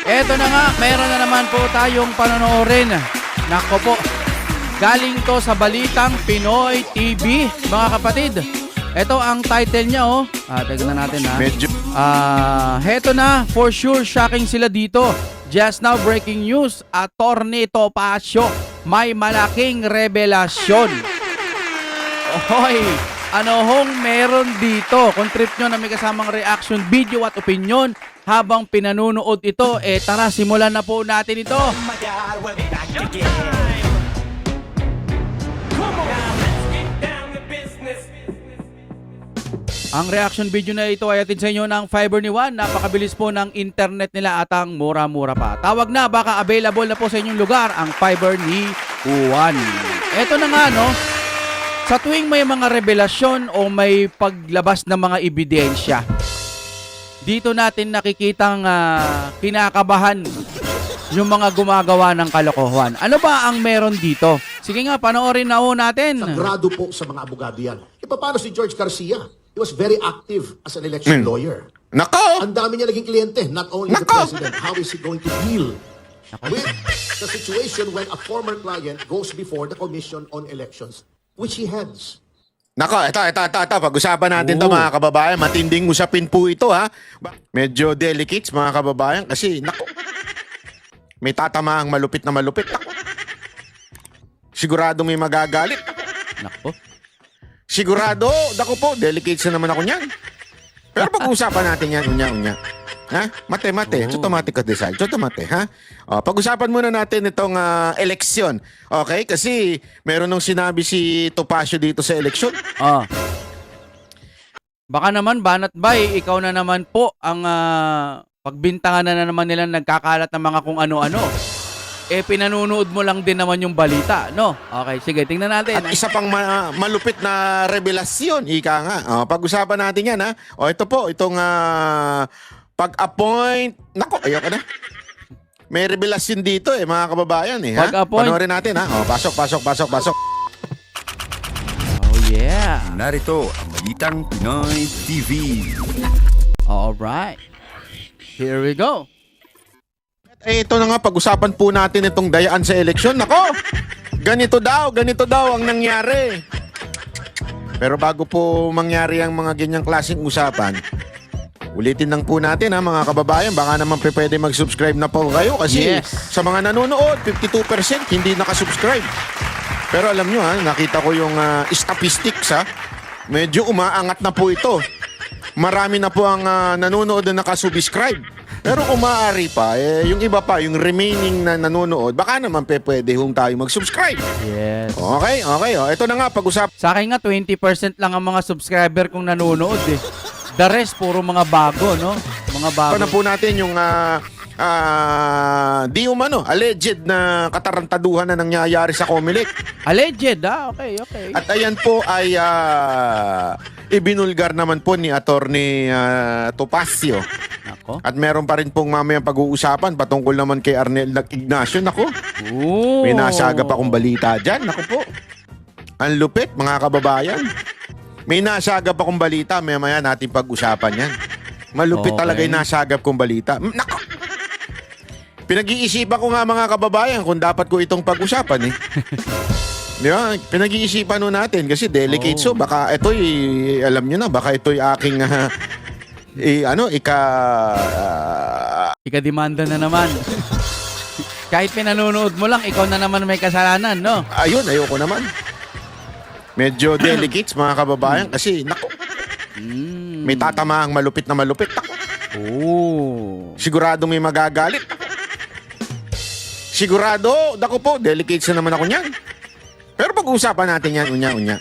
Eto na nga, meron na naman po tayong panonoorin. Nako po, galing to sa Balitang Pinoy TV, mga kapatid. Ito ang title niya, oh. Tignan natin, ha. Medyo. Heto na, for sure, shocking sila dito. Just now, breaking news, Attorney Topacio, may malaking revelasyon. Ohoy, ano hong meron dito? Kung trip nyo na may kasamang reaction video at opinion habang pinanunood ito, tara, simulan na po natin ito. Ang reaction video na ito ay atin sa inyo ng Fiber ni Juan. Napakabilis po ng internet nila at ang mura-mura pa. Tawag na, baka available na po sa inyong lugar ang Fiber ni Juan. Ito na nga, no? Sa tuwing may mga revelasyon o may paglabas ng mga ebidensya, dito natin nakikitang kinakabahan yung mga gumagawa ng kalokohan. Ano ba ang meron dito? Sige nga, panoorin na ho natin. Sagrado po sa mga abogado yan. Paano si George Garcia? He was very active as an election lawyer. Nako! Ang dami niya naging kliyente, not only the Nako! president. How is he going to deal with the situation when a former client goes before the Commission on Elections, which he heads? Nako, ito. Pag-usapan natin to, mga kababayan. Matinding usapin po ito, ha. Medyo delicate, mga kababayan, kasi, nako, may tatamaang malupit na malupit. Nako. Sigurado may magagalit. Nako. Sigurado, dako po, delicate na naman ako niyan. Pero pag-usapan natin yan, unya. Ha? Mate. Chotomate ka decide. Chotomate, ha? Pag-usapan muna natin itong eleksyon. Okay? Kasi meron nung sinabi si Topacio dito sa eleksyon. Baka naman, Banat Bay, ikaw na naman po ang pagbintangan na naman nila nagkakalat ng mga kung ano-ano. Pinanunood mo lang din naman yung balita, no? Okay, sige, tingnan natin. At isa pang malupit na revelasyon, ika nga. Pag-usapan natin yan, ha? Ito po, itong pag-appoint. Nako, ayoko na. May revelasyon dito, mga kababayan, ha? Pag-appoint. Panoorin natin, ha? Pasok. Oh, yeah. Narito ang Balitang Pinoy TV. Alright. Here we go. Ito na nga, pag-usapan po natin itong dayaan sa eleksyon. Nako, ganito daw ang nangyari. Pero bago po mangyari ang mga ganyang klaseng usapan, ulitin lang po natin, ha, mga kababayan, baka naman pwede mag-subscribe na po kayo kasi Yes. sa mga nanonood, 52% hindi nakasubscribe. Pero alam nyo, ha, nakita ko yung statistics, ha, medyo umaangat na po ito. Marami na po ang nanonood na nakasubscribe. Pero kung maaari pa, yung iba pa, yung remaining na nanonood, baka naman pwede hong tayo mag-subscribe. Yes. Okay. Ito na nga, pag-usap. Sa akin nga, 20% lang ang mga subscriber kong nanonood, eh. The rest, puro mga bago, no? Mga bago. Na po natin yung di umano, alleged na katarantaduhan na nangyayari sa Comelec. Alleged, Okay. At ayan po ay ibinulgar naman po ni Attorney Topacio. Nako. At meron pa rin pong mamayang pag-uusapan patungkol naman kay Arnel Ignacio. Nako, Ooh. may nasaga pa akong balita dyan. Nako po. Ang lupit, mga kababayan. May nasagap akong balita, maya natin pag-usapan yan. Malupit Okay. talaga yung nasagap kong balita. Nako! Pinag-iisipan ko nga, mga kababayan, kung dapat ko itong pag-usapan, eh. Di ba? Pinag-iisipan nun natin kasi delicate. So baka ito'y, alam nyo na, baka ito'y aking, Ika-demanda na naman. Kahit pinanonood mo lang, ikaw na naman may kasalanan, no? ayun, ayoko naman. Medyo delicate, mga kababayan, kasi, nako, may tatamaang malupit na malupit. Nako. Oh. Sigurado may magagalit. Sigurado, dako po, delicate na naman ako niyan. Pero pag-uusapan natin yan, unya.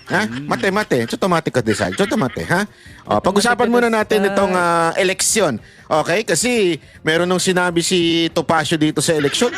Ha? Mate. Chotomate ka decide. Chotomate, ha? Pag-usapan muna natin itong eleksyon. Okay? Kasi meron nung sinabi si Topacio dito sa eleksyon.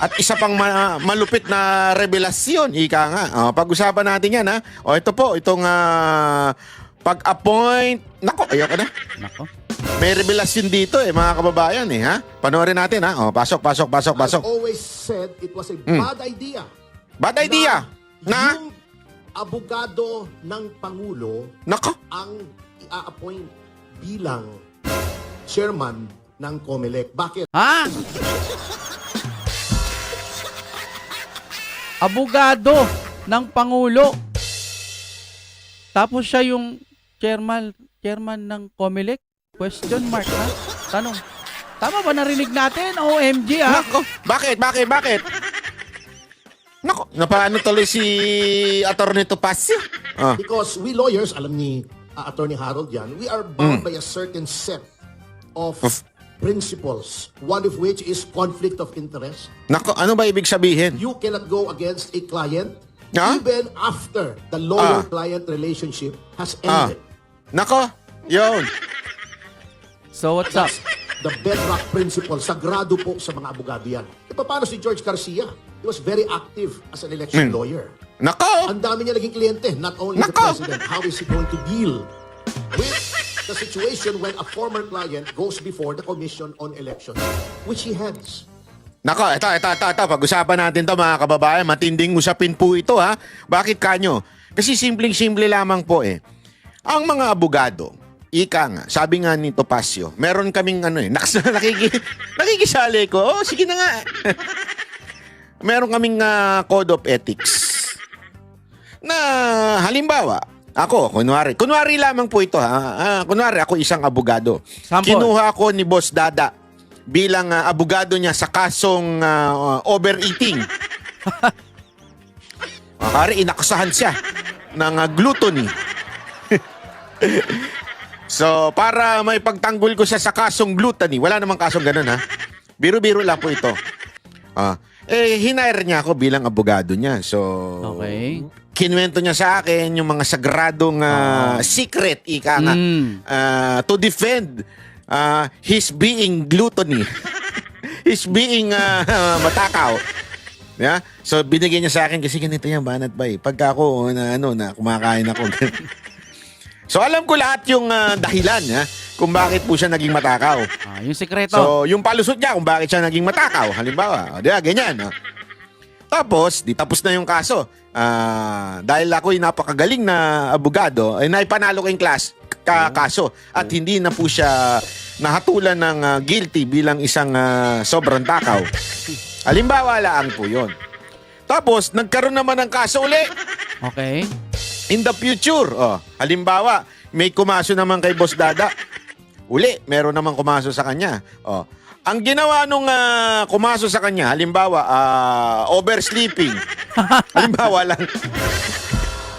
At isa pang malupit na revelasyon, ika nga. Pag-usapan natin yan, ha? Ito po, itong pag-appoint. Nako, ayoko na. Nako. May revelasyon dito, mga kababayan, ha? Panoorin natin, ha? Pasok. I've always said it was a bad idea. Bad idea. Na? Yung abogado ng Pangulo Nako. ang i-appoint bilang chairman ng COMELEC. Bakit? Ha? Abogado ng Pangulo. Tapos siya yung chairman ng COMELEC? Question mark, ha? Tanong. Tama ba narinig natin? OMG, ha? Nako, bakit? Nako, napaano tuloy si Atty. Topacio? Ah. Because we lawyers, alam ni Attorney Harold yan, we are bound by a certain set of principles, one of which is conflict of interest. Nako, ano ba ibig sabihin? You cannot go against a client Ah? even after the lawyer-client relationship has ended. Nako, yun. So, what's up? The bedrock principle, sagrado po sa mga abogado yan. E paano si George Garcia? He was very active as an election lawyer. Nako, Ang dami niya naging kliyente, not only the Nako! president. How is he going to deal with the situation when a former client goes before the Commission on Elections, which he heads? Nako, ito. Pag-usapan natin to mga kababayan. Matinding usapin po ito, ha? Bakit kanyo? Kasi simpleng-simple lamang po eh. Ang mga abogado, ika nga, sabi nga ni Topacio, meron kaming nakikisali ko. Oh, sige na nga. Meron kaming code of ethics. Na halimbawa, ako, kunwari lamang po ito, ha? Kunwari ako isang abogado. Sample. Kinuha ako ni Boss Dada bilang abogado niya sa kasong overeating. Makari, inakusahan siya ng gluttony. So, para may pagtanggol ko siya sa kasong gluttony, wala namang kasong ganun, ha? Biro-biro lang po ito. Hinire niya ako bilang abogado niya. So, Okay. kinuwento niya sa akin yung mga sagradong secret, ika nga, to defend his being gluttony. His being matakaw. Yeah? So, binigyan niya sa akin kasi ganito yan, banat ba eh. Pagka ako, na kumakain ako. So, alam ko lahat yung dahilan kung bakit po siya naging matakaw. Yung sekreto. So, yung palusot niya kung bakit siya naging matakaw. Halimbawa, di ba, ganyan. Tapos, tapos na yung kaso. Dahil ako'y napakagaling na abogado, ay naipanalo ko yung kaso. At hindi na po siya nahatulan ng guilty bilang isang sobrang takaw. Halimbawa lang po yun. Tapos, nagkaroon naman ng kaso uli. Okay. In the future, halimbawa, may kumaso naman kay Boss Dada. Uli, meron naman kumaso sa kanya. Ang ginawa nung kumaso sa kanya, halimbawa, oversleeping. Halimbawa lang.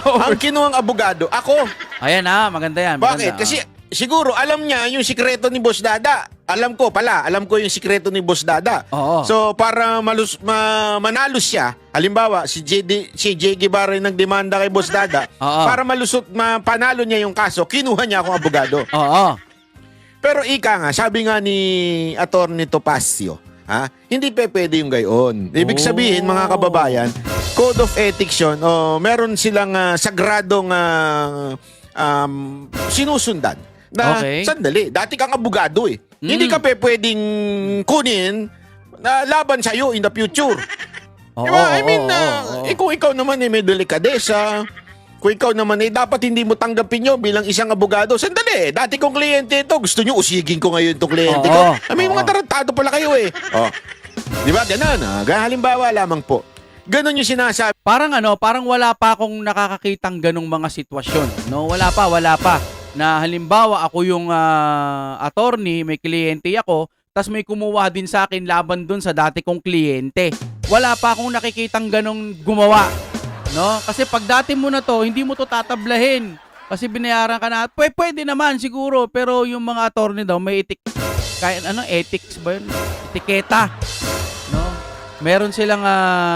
Ang kinuhang abogado, ako. Ayan maganda yan. Bakit? Maganda. Kasi siguro alam niya yung sikreto ni Boss Dada. Alam ko yung sikreto ni Boss Dada. Oo. So para manalo siya, halimbawa si J. Guevara yung nagdemanda kay Boss Dada, Oo. para panalo niya yung kaso, kinuha niya akong abogado. Oo. Pero ika nga, sabi nga ni Atty. Topacio, hindi pwede yung gayon. Ibig sabihin, mga kababayan, code of ethics yun, meron silang sagradong sinusundan. Na, Okay. sandali, dati kang abogado eh. Hindi ka pwedeng kunin na laban sa'yo in the future. Diba? I mean, kung ikaw naman may delikadesa, kung ikaw naman dapat hindi mo tanggapin nyo bilang isang abogado. Sandali, dati kong kliyente ito. Gusto nyo usigin ko ngayon itong kliyente ko. May mga tarantado pala kayo eh. Di ba? Ganun. Halimbawa lamang po. Ganun yung sinasabi. Parang wala pa akong nakakakitang ganong mga sitwasyon. No, wala pa. Na halimbawa ako yung attorney, may kliyente ako, tas may kumuha din sa akin laban dun sa dati kong kliyente. Wala pa akong nakikitang ganong gumawa. No? Kasi pag dati mo na to, hindi mo to tatablahin. Kasi binayaran ka na. Pwede naman siguro, pero yung mga attorney daw may ethics ba yun? Etiketa. No? Meron silang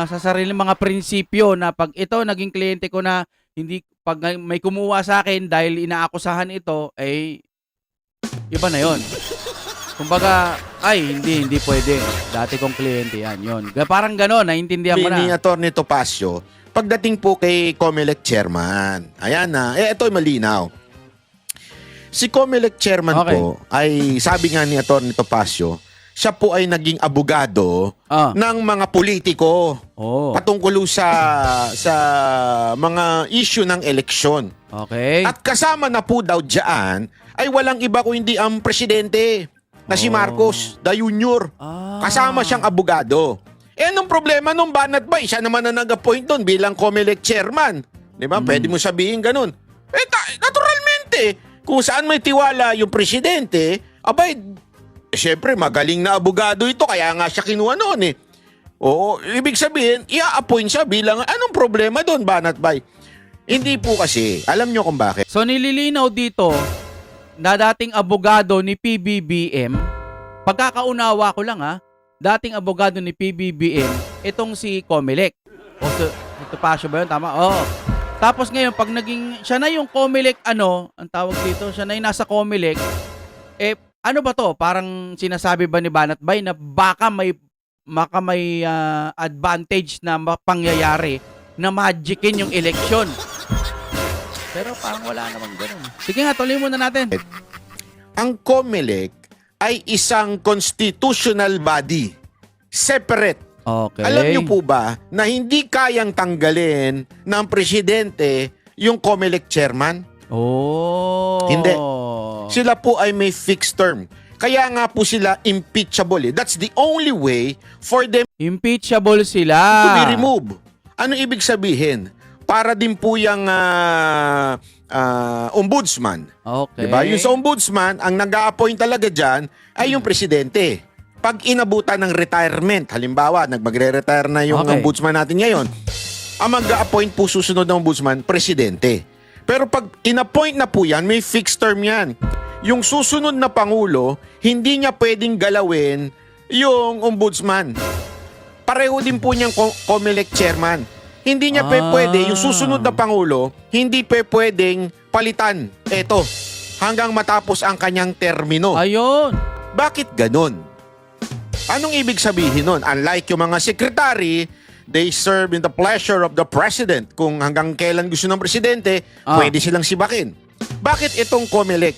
sa sarili mga prinsipyo na pag ito naging kliyente ko na, hindi pag may kumuha sa akin dahil inaakusahan ito, iba na yon. Kumbaga, hindi pwede. Dati kong kliyente yan, yon. Parang gano'n, naiintindihan ko Ni na. Atty. Topacio, pagdating po kay COMELEC chairman, ayan na, ito'y malinaw. Si COMELEC chairman po, ay sabi nga ni Atty. Topacio, siya po ay naging abogado ng mga politiko patungkol sa mga issue ng eleksyon. Okay. At kasama na po daw dyan ay walang iba kundi ang presidente. na si Oh. Marcos, the Junior. Kasama siyang abogado. Anong problema nung Banat Bay? Siya naman na nag-appoint doon bilang COMELEC chairman. Di ba? Pwede mo sabihin ganun. Naturalmente, kung saan may tiwala yung presidente, abay, syempre magaling na abogado ito, kaya nga siya kinuha noon eh. Oo, ibig sabihin, i-appoint siya bilang, anong problema doon, Banat Bay? Hindi po kasi. Alam nyo kung bakit. So nililinaw dito na dating abogado ni PBBM, pagkakaunawa ko lang dating abogado ni PBBM, itong si Comelec. O ito Pasio ba yun? Tama? Oo. Tapos ngayon, pag naging, siya na yung Comelec, ang tawag dito, siya na yung nasa Comelec, ano ba to? Parang sinasabi ba ni Banat Bay na baka may advantage na pangyayari na magicin yung eleksyon. Pero parang wala namang ganun. Sige nga, tuloy muna natin. Ang COMELEC ay isang constitutional body. Separate. Okay. Alam niyo po ba na hindi kayang tanggalin ng presidente yung COMELEC chairman? Oh. Hindi. Sila po ay may fixed term. Kaya nga po sila impeachable. That's the only way for them Impeachable sila. to be removed. Ano ibig sabihin? Para din po yung ombudsman. Okay. Diba? Yung sa ombudsman, ang nag-a-appoint talaga dyan ay yung presidente. Pag inabutan ng retirement, halimbawa, magre-retire na yung Okay. ombudsman natin ngayon, ang mag-a-appoint po susunod ng ombudsman, presidente. Pero pag in-appoint na po yan, may fixed term yan. Yung susunod na pangulo, hindi niya pwedeng galawin yung ombudsman. Pareho din po niyang COMELEC chairman. Hindi niya pwede, yung susunod na pangulo, hindi pwedeng palitan. Eto, hanggang matapos ang kanyang termino. Ayun. Bakit ganun? Anong ibig sabihin nun? Unlike yung mga secretary, they serve in the pleasure of the president. Kung hanggang kailan gusto ng presidente, pwede silang sibakin. Bakit itong COMELEC,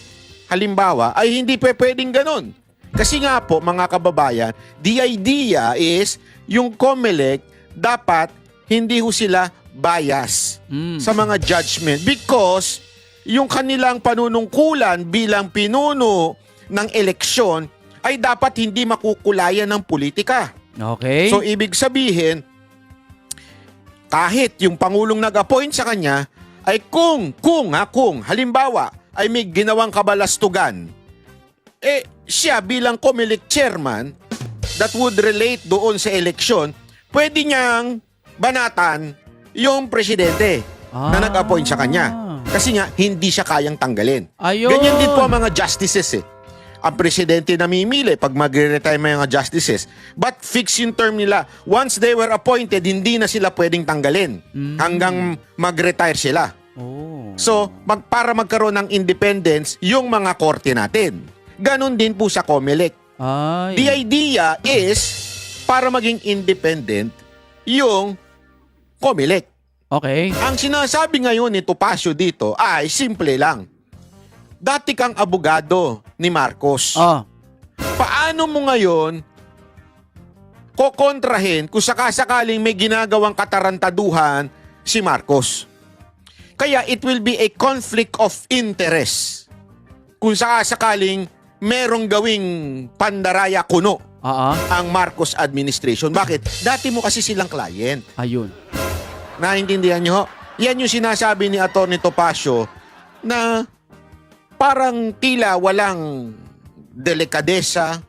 halimbawa, ay hindi pwedeng ganun? Kasi nga po, mga kababayan, the idea is, yung COMELEC, dapat hindi ho sila bias sa mga judgment because yung kanilang panunungkulan bilang pinuno ng eleksyon ay dapat hindi makukulayan ng politika. Okay. So ibig sabihin, kahit yung pangulong nag-appoint sa kanya ay kung halimbawa ay may ginawang kabalastugan, siya bilang COMELEC chairman that would relate doon sa eleksyon, pwede niyang banatan yung presidente na nag-appoint sa kanya. Kasi nga, hindi siya kayang tanggalin. Ayun. Ganyan din po ang mga justices Ang presidente namimili pag magre-retire mga justices. But fix yung term nila. Once they were appointed, hindi na sila pwedeng tanggalin hanggang mag-retire sila. Oh. So, para magkaroon ng independence yung mga korte natin. Ganon din po sa COMELEC. Ay. The idea is para maging independent yung COMELEC. Okay. Ang sinasabi ngayon ni Topacio dito ay simple lang. Dati kang abogado ni Marcos. Oh. Paano mo ngayon kokontrahin kung sakasakaling may ginagawang katarantaduhan si Marcos? Kaya it will be a conflict of interest kung sakasakaling merong gawing pandaraya kuno ang Marcos administration. Bakit? Dati mo kasi silang client. Ayun. Naintindihan nyo? Yan yung sinasabi ni Atty. Topacio na parang tila walang delikadesa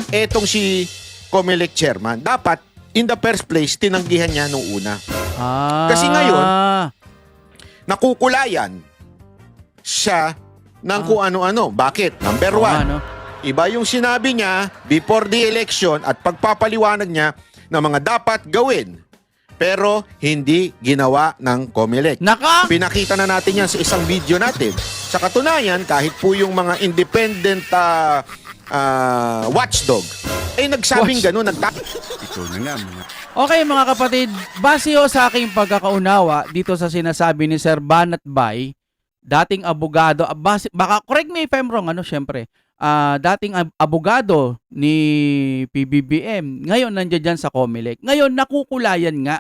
etong si COMELEC chairman. Dapat, in the first place, tinanggihan niya nung una. Kasi ngayon, nakukulayan siya ng kung ano-ano. Bakit? Number one, iba yung sinabi niya before the election at pagpapaliwanag niya na mga dapat gawin. Pero hindi ginawa ng COMELEC. Pinakita na natin yan sa isang video natin. Sa katunayan, kahit po yung mga independent watchdog, ay nagsabing gano'n. Ito na nga mga Okay mga kapatid, base ho sa aking pagkakaunawa dito sa sinasabi ni Sir Banat Bay, dating abogado, baka correct me if I'm wrong, syempre, dating abogado ni PBBM, ngayon nandiyan dyan sa COMELEC. Ngayon nakukulayan nga,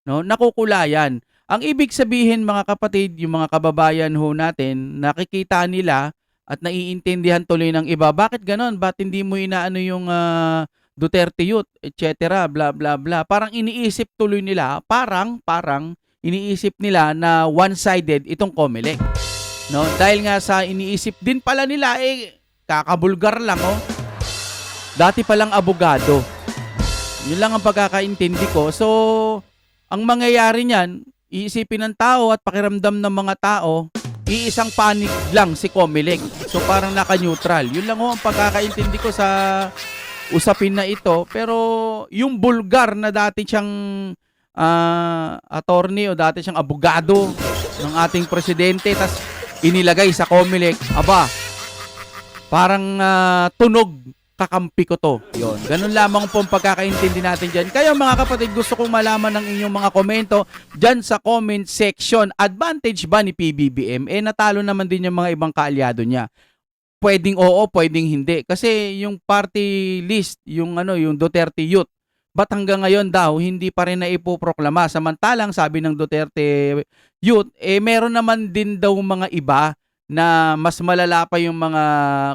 no? Nakukulayan. Ang ibig sabihin mga kapatid, yung mga kababayan ho natin, nakikita nila at naiintindihan tuloy ng iba. Bakit ganon? Ba't hindi mo inaano yung Duterte Youth, etc. bla bla bla. Parang iniisip tuloy nila, parang iniisip nila na one-sided itong COMELEC. No? Dahil nga sa iniisip din pala nila, kakabulgar lang, oh. Dati palang abogado. Yun lang ang pagkakaintindi ko. So, ang mangyayari niyan, iisipin ng tao at pakiramdam ng mga tao, iisang panig lang si COMELEC. So, parang naka-neutral. Yun lang, oh, ang pagkakaintindi ko sa usapin na ito. Pero, yung bulgar na dati siyang attorney o dati siyang abogado ng ating presidente, tas inilagay sa COMELEC, aba, parang tunog kakampi ko to. Yun. Ganun lamang po ang pagkakaintindi natin dyan. Kayo mga kapatid, gusto kong malaman ng inyong mga komento dyan sa comment section. Advantage ba ni PBBM? Natalo naman din yung mga ibang kaalyado niya. Pwedeng oo, pwedeng hindi. Kasi yung party list, yung Duterte Youth, ba't hanggang ngayon daw hindi pa rin na ipoproklama? Samantalang sabi ng Duterte Youth, meron naman din daw mga iba na mas malala pa yung mga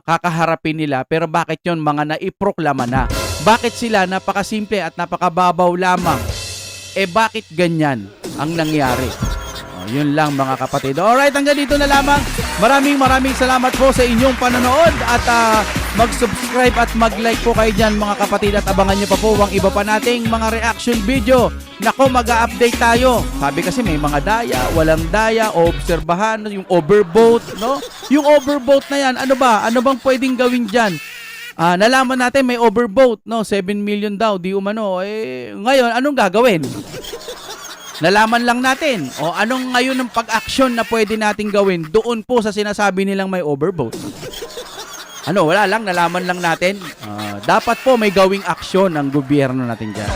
kakaharapin nila, pero bakit yon mga naiproklama na? Bakit sila napakasimple at napakababaw lamang? Bakit ganyan ang nangyari? Yun lang mga kapatid. Alright, hanggang dito na lamang. Maraming salamat po sa inyong panonood at mag-subscribe at mag-like po kayo dyan mga kapatid at abangan nyo pa po ang iba pa nating mga reaction video. Nako, mag-a-update tayo. Sabi kasi may mga daya, walang daya, obserbahan, yung overvote, no? Yung overvote na yan, ano ba? Ano bang pwedeng gawin dyan? Nalaman natin may overvote, no? 7 million daw, di umano. Ngayon, anong gagawin? Nalaman lang natin. O anong ngayon ang pag-action na pwede nating gawin doon po sa sinasabi nilang may overvote? Wala lang, nalaman lang natin. Dapat po may gawing aksyon ang gobyerno natin dyan.